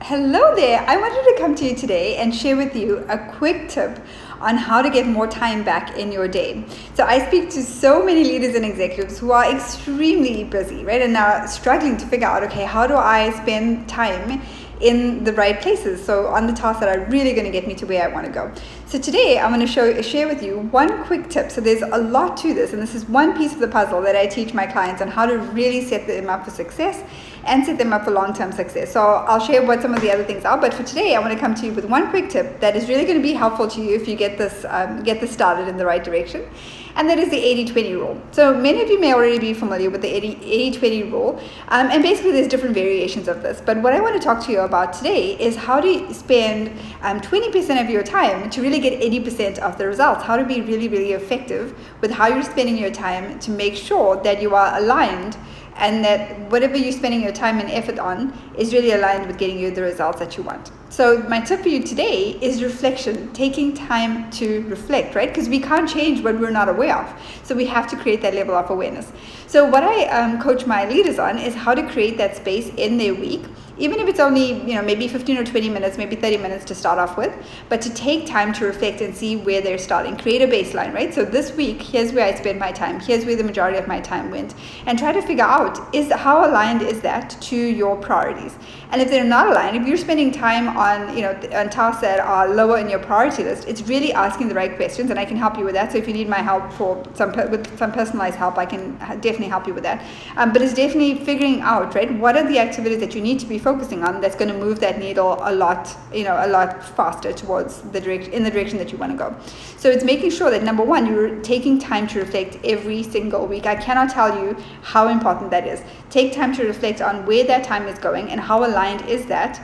Hello there. I wanted to come to you today and share with you a quick tip on how to get more time back in your day. So I speak to so many leaders and executives who are extremely busy, right? And are struggling to figure out, okay, how do I spend time in the right places? So on the tasks that are really going to get me to where I want to go. So today I'm going to share with you one quick tip. So there's a lot to this, and this is one piece of the puzzle that I teach my clients on how to really set them up for success and set them up for long-term success. So I'll share what some of the other things are, but for today I want to come to you with one quick tip that is really going to be helpful to you if you get this started in the right direction, and that is the 80-20 rule. So many of you may already be familiar with the 80-20 rule, and basically there's different variations of this, but what I want to talk to you about today is how to spend 20% of your time to really get 80% of the results, how to be really, really effective with how you're spending your time to make sure that you are aligned and that whatever you're spending your time and effort on is really aligned with getting you the results that you want. So my tip for you today is reflection, taking time to reflect, right? Because we can't change what we're not aware of. So we have to create that level of awareness. So what I coach my leaders on is how to create that space in their week, even if it's only, maybe 15 or 20 minutes, maybe 30 minutes to start off with, but to take time to reflect and see where they're starting, create a baseline, right? So this week, here's where I spent my time, here's where the majority of my time went, and try to figure out, how aligned is that to your priorities? And if they're not aligned, if you're spending time on tasks that are lower in your priority list, it's really asking the right questions, and I can help you with that. So if you need my help with some personalized help, I can definitely help you with that. But it's definitely figuring out, right, what are the activities that you need to be focusing on that's going to move that needle a lot faster towards the direction that you want to go. So it's making sure that, number one, you're taking time to reflect every single week. I cannot tell you how important that is. Take time to reflect on where that time is going and how aligned is that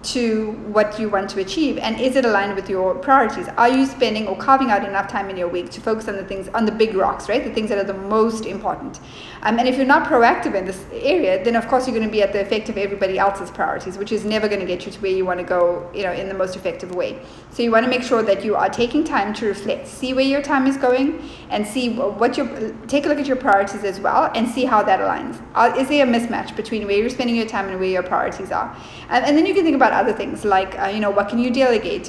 to what you want to achieve, and is it aligned with your priorities? Are you spending or carving out enough time in your week to focus on the things, on the big rocks, right? The things that are the most important. And if you're not proactive in this area, then of course you're going to be at the effect of everybody else's priorities, which is never going to get you to where you want to go, in the most effective way. So you want to make sure that you are taking time to reflect, see where your time is going, and see take a look at your priorities as well, and see how that aligns. Is there a mismatch between where you're spending your time and where your priorities are? And then you can think about other things like, what can you delegate?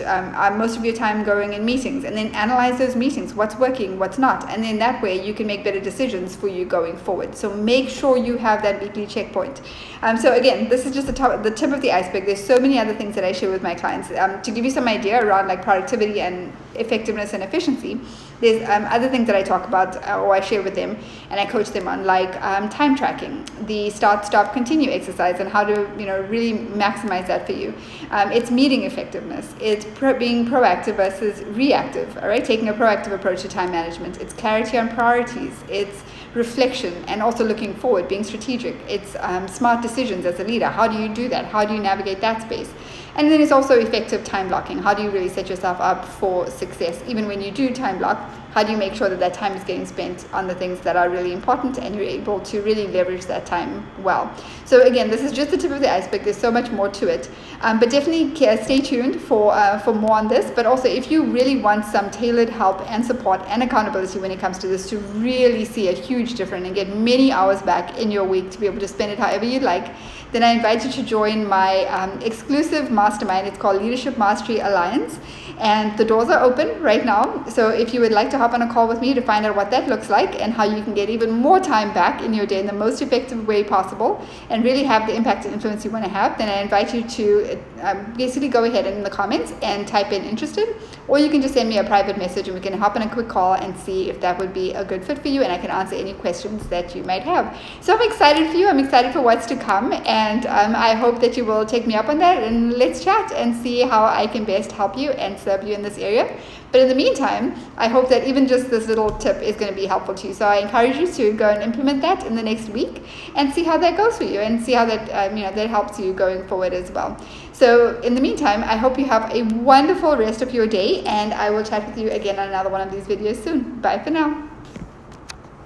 Most of your time going in meetings, and then analyze those meetings, what's working, what's not. And then that way you can make better decisions for you going forward. So make sure you have that weekly checkpoint. So again, this is just the tip of the iceberg. There's so many other things that I share with my clients. To give you some idea around like productivity and effectiveness and efficiency, there's other things that I talk about or I share with them and I coach them on, like time tracking, the start, stop, continue exercise, and how to really maximize that for you. It's meeting effectiveness. It's being proactive versus reactive. All right, taking a proactive approach to time management. It's clarity on priorities. It's reflection and also looking forward, being strategic. It's smart decisions as a leader. How do you do that? How do you navigate that space? And then it's also effective time blocking. How do you really set yourself up for success? Even when you do time block, how do you make sure that that time is getting spent on the things that are really important and you're able to really leverage that time well? So again, this is just the tip of the iceberg. There's so much more to it. But definitely stay tuned for more on this. But also, if you really want some tailored help and support and accountability when it comes to this, to really see a huge difference and get many hours back in your week to be able to spend it however you'd like, then I invite you to join my exclusive mastermind. It's called Leadership Mastery Alliance, and the doors are open right now. So if you would like to hop on a call with me to find out what that looks like and how you can get even more time back in your day in the most effective way possible and really have the impact and influence you want to have, then I invite you to basically go ahead in the comments and type in interested, or you can just send me a private message and we can hop on a quick call and see if that would be a good fit for you, and I can answer any questions that you might have. So I'm excited for you. I'm excited for what's to come, and I hope that you will take me up on that, and let's chat and see how I can best help you and serve you in this area. But in the meantime, I hope that even just this little tip is going to be helpful to you. So I encourage you to go and implement that in the next week and see how that goes for you, and see how that that helps you going forward as well. So in the meantime, I hope you have a wonderful rest of your day, and I will chat with you again on another one of these videos soon. Bye for now.